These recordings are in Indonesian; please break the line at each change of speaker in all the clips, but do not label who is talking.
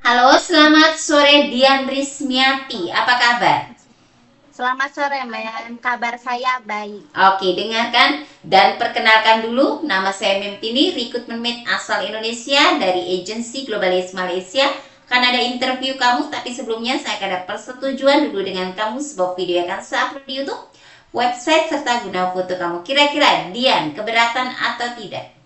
Halo, selamat sore Dian Rismiati. Apa kabar?
Selamat sore, Men. Kabar saya baik.
Oke, dengarkan dan perkenalkan dulu. Nama saya Memtini, Recruitment Mate asal Indonesia dari agensi Globalis Malaysia. Akan ada interview kamu, tapi sebelumnya saya akan ada persetujuan dulu dengan kamu sebuah video yang akan saya upload di YouTube, website serta guna foto kamu. Kira-kira Dian keberatan atau tidak?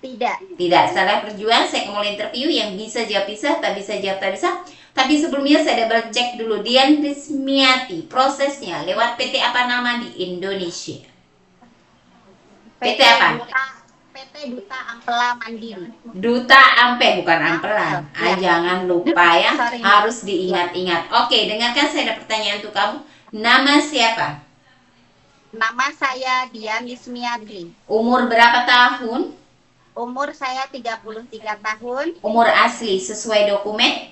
Tidak.
Tidak, salah perjuangan saya mau interview yang bisa jawab bisa, tak bisa jawab tak bisa. Tapi sebelumnya saya double check dulu. Dian Rismiati, prosesnya lewat PT apa nama di Indonesia? PT
PT
apa?
Duta Ampela Mandiri.
Duta Ampe, bukan Ampelan.
Ampel, ya.
Jangan lupa ya,
Sorry.
harus diingat-ingat. Oke, dengarkan saya ada pertanyaan untuk kamu. Nama siapa?
Nama saya Dian Lismiati.
Umur berapa tahun?
Umur saya 33 tahun.
Umur asli sesuai dokumen?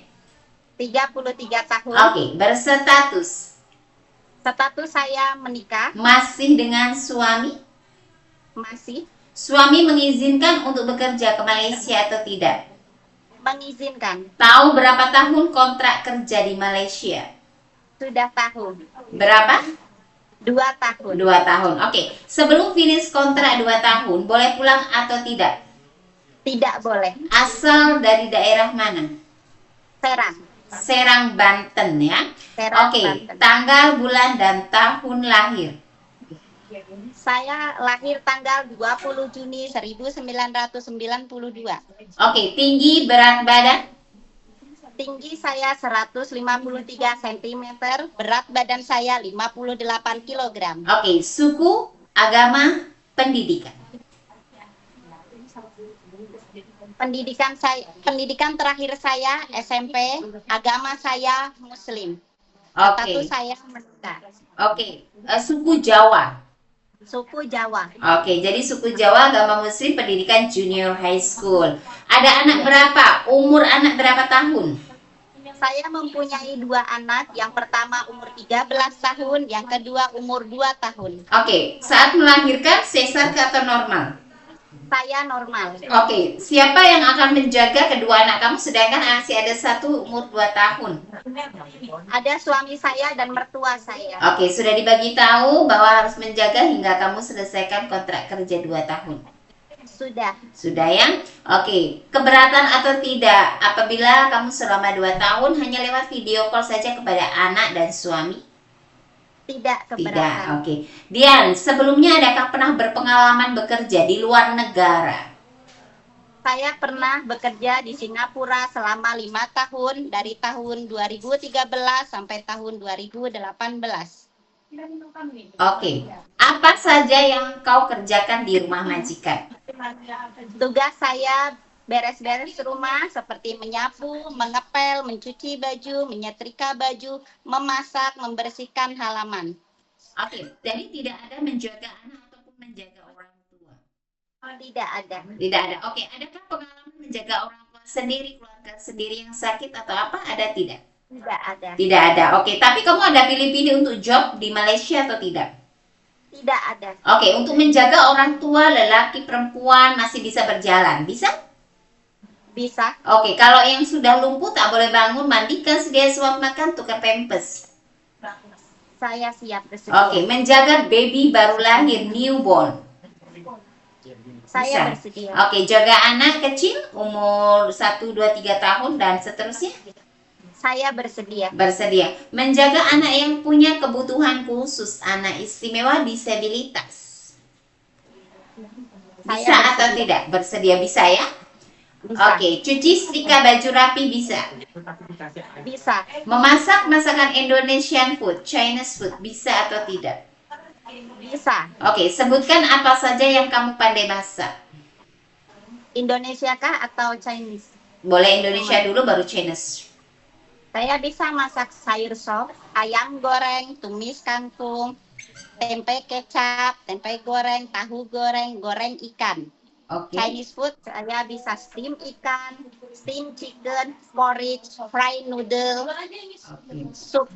33 tahun.
Oke, berstatus?
Status saya menikah.
Masih dengan suami?
Masih
Suami mengizinkan untuk bekerja ke Malaysia atau tidak?
mengizinkan.
Tahu berapa tahun kontrak kerja di Malaysia?
Sudah tahun.
Berapa?
2 tahun.
2 tahun. Oke. Sebelum finish kontrak 2 tahun, boleh pulang atau tidak?
Tidak boleh.
Asal dari daerah mana?
Serang.
Serang, Banten ya.
Serang,
Oke.
Banten.
Tanggal, bulan, dan tahun lahir.
Saya lahir tanggal 20 Juni 1992.
Oke. Tinggi, berat badan?
Tinggi saya 153 cm, berat badan saya 58 kg.
Oke. Suku, agama, pendidikan.
Pendidikan terakhir saya SMP, agama saya Muslim.
Oke.
Status saya menikah.
Oke. Suku Jawa.
Suku Jawa.
Oke, jadi suku Jawa, agama Muslim, pendidikan junior high school. Ada anak berapa? Umur anak berapa tahun?
Saya mempunyai 2 anak. Yang pertama umur 13 tahun, yang kedua umur 2 tahun.
Oke, saat melahirkan sesar atau normal?
Saya normal.
Oke, siapa yang akan menjaga kedua anak kamu sedangkan masih ada satu umur 2 tahun?
Ada suami saya dan mertua saya.
Oke, sudah dibagi tahu bahwa harus menjaga hingga kamu selesaikan kontrak kerja 2 tahun.
Sudah.
Sudah ya? Oke, keberatan atau tidak apabila kamu selama 2 tahun hanya lewat video call saja kepada anak dan suami?
Tidak
Tidak,
keberatan.
oke. Dian, sebelumnya adakah pernah berpengalaman bekerja di luar negara?
Saya pernah bekerja di Singapura selama 5 tahun dari tahun 2013 sampai tahun 2018.
Oke. Apa saja yang kau kerjakan di rumah majikan?
Tugas saya beres-beres rumah seperti menyapu, mengepel, mencuci baju, menyetrika baju, memasak, membersihkan halaman.
Oke, jadi tidak ada menjaga anak ataupun menjaga orang tua.
Tidak ada.
Tidak ada. Oke, adakah pengalaman menjaga orang tua sendiri, keluarga sendiri yang sakit atau apa? Ada tidak?
Tidak ada.
Tidak ada. Oke, tapi kamu ada pilih-pilih untuk job di Malaysia atau tidak?
Tidak ada.
Oke, untuk menjaga orang tua, lelaki, perempuan masih bisa berjalan. Bisa?
Bisa.
Oke, kalau yang sudah lumpuh tak boleh bangun, mandikan, sedia suap makan, tukar pampers.
Saya siap bersedia.
Oke, menjaga baby baru lahir, newborn.
Saya
Bisa.
bersedia.
Oke, jaga anak kecil umur 1, 2, 3 tahun dan seterusnya.
Saya bersedia.
Bersedia. Menjaga anak yang punya kebutuhan khusus, anak istimewa, disabilitas. Bisa
Saya
atau
bersedia.
tidak? Bersedia, bisa ya?
Bisa.
Oke, cuci setrika baju rapi bisa.
Bisa.
Memasak masakan Indonesian food, Chinese food, bisa atau tidak?
Bisa.
Oke, sebutkan apa saja yang kamu pandai masak.
Indonesia kah atau Chinese?
Boleh Indonesia dulu baru Chinese.
Saya bisa masak sayur sop, ayam goreng, tumis kangkung, tempe kecap, tempe goreng, tahu goreng, goreng ikan.
Oke.
Chinese food saya bisa steam ikan, steam chicken, porridge, fried noodle, sup.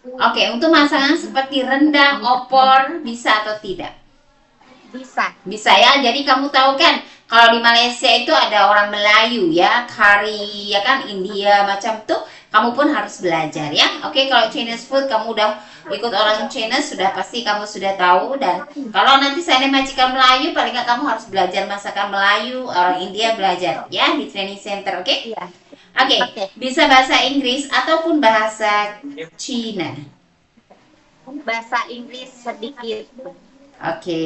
Oke, untuk masakan seperti rendang, opor, bisa atau tidak?
Bisa.
Bisa ya. Jadi kamu tahu kan, Kalau di Malaysia itu ada orang Melayu ya, Kari ya kan, India macam tuh, kamu pun harus belajar ya. Oke, kalau Chinese food kamu udah ikut orang Chinese sudah pasti kamu sudah tahu, dan kalau nanti saya majikan Melayu paling nggak kamu harus belajar masakan Melayu, orang India belajar ya di training center, oke?
Iya.
Oke,
Oke.
bisa bahasa Inggris ataupun bahasa Cina.
Bahasa Inggris sedikit.
Oke.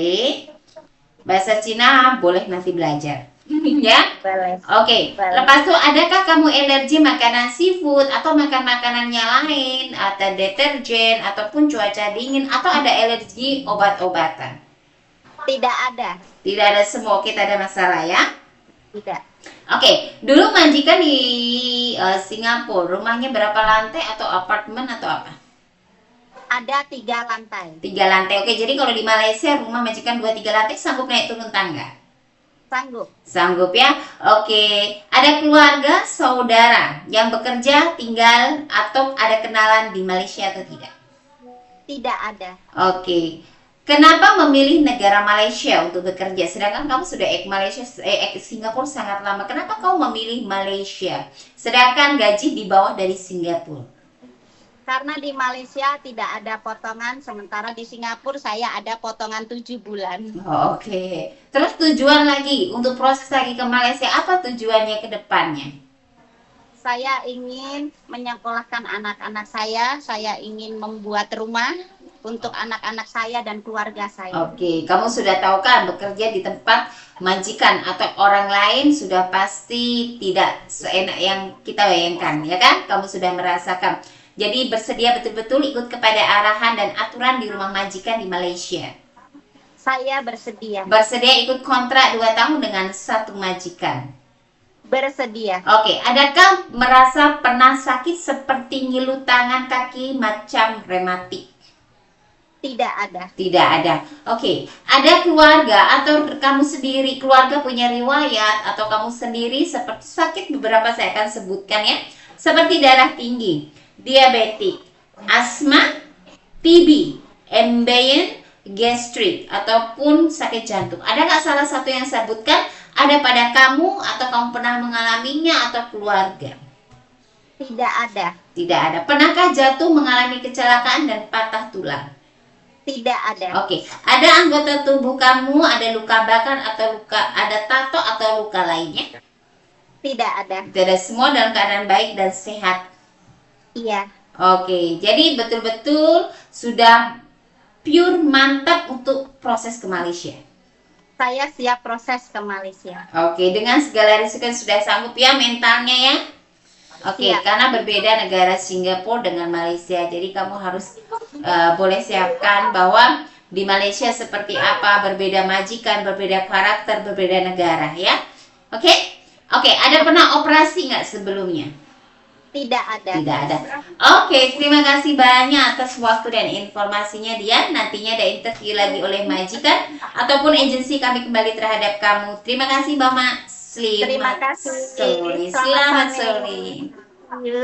Bahasa Cina boleh nanti belajar. Ya.
Boleh.
Oke.
Boleh.
Lepas itu adakah kamu alergi makanan seafood atau makan makanan yang lain atau deterjen ataupun cuaca dingin atau ada alergi obat-obatan?
Tidak ada.
Tidak ada semua. Oke, tidak ada masalah ya.
Tidak.
Oke, dulu majikan di Singapura, rumahnya berapa lantai atau apartemen atau apa?
Ada 3 lantai.
3 lantai. Oke, jadi kalau di Malaysia rumah majikan 2-3 lantai sanggup naik turun tangga?
Sanggup.
Sanggup ya. Oke, ada keluarga, saudara yang bekerja, tinggal atau ada kenalan di Malaysia atau tidak?
Tidak ada.
Oke. Kenapa memilih negara Malaysia untuk bekerja? Sedangkan kamu sudah Singapura sangat lama. Kenapa kamu memilih Malaysia? Sedangkan gaji di bawah dari Singapura.
Karena di Malaysia tidak ada potongan, sementara di Singapura saya ada potongan 7 bulan.
Oh, oke. Terus tujuan lagi untuk proses lagi ke Malaysia, apa tujuannya ke depannya?
Saya ingin menyekolahkan anak-anak saya ingin membuat rumah untuk anak-anak saya dan keluarga saya.
Oke, kamu sudah tahu kan bekerja di tempat majikan atau orang lain sudah pasti tidak seenak yang kita bayangkan, ya kan? Kamu sudah merasakan. Jadi bersedia betul-betul ikut kepada arahan dan aturan di rumah majikan di Malaysia.
Saya bersedia.
Bersedia ikut kontrak 2 tahun dengan satu majikan.
Bersedia.
Oke, adakah merasa pernah sakit seperti ngilu tangan kaki macam rematik?
Tidak ada.
Tidak ada. Oke, ada keluarga atau kamu sendiri, keluarga punya riwayat atau kamu sendiri seperti sakit, beberapa saya akan sebutkan ya. Seperti darah tinggi, diabetik, asma, TB, embayan, gastrik, ataupun sakit jantung. Ada nggak salah satu yang saya sebutkan ada pada kamu atau kamu pernah mengalaminya atau keluarga?
Tidak ada.
Tidak ada. Pernahkah jatuh mengalami kecelakaan dan patah tulang?
Tidak ada.
Oke, ada anggota tubuh kamu ada luka bakar atau ada tato atau luka lainnya?
Tidak ada.
Tidak, semua dalam keadaan baik dan sehat.
Iya.
Oke, jadi betul-betul sudah pure mantap untuk proses ke Malaysia.
Saya siap proses ke Malaysia.
Oke, dengan segala risiko yang sudah sanggup ya mentalnya ya. Oke,
Siap.
karena berbeda negara Singapura dengan Malaysia, jadi kamu harus boleh siapkan bahwa di Malaysia seperti apa, berbeda majikan, berbeda karakter, berbeda negara ya. Oke, oke, ada pernah operasi nggak sebelumnya?
Tidak ada.
Tidak ada. Oke, terima kasih banyak atas waktu dan informasinya Dian. Nantinya ada interview lagi oleh majikan ataupun agensi kami kembali terhadap kamu. Terima kasih Mama.
Terima kasih.
Selamat sore.
Yuk.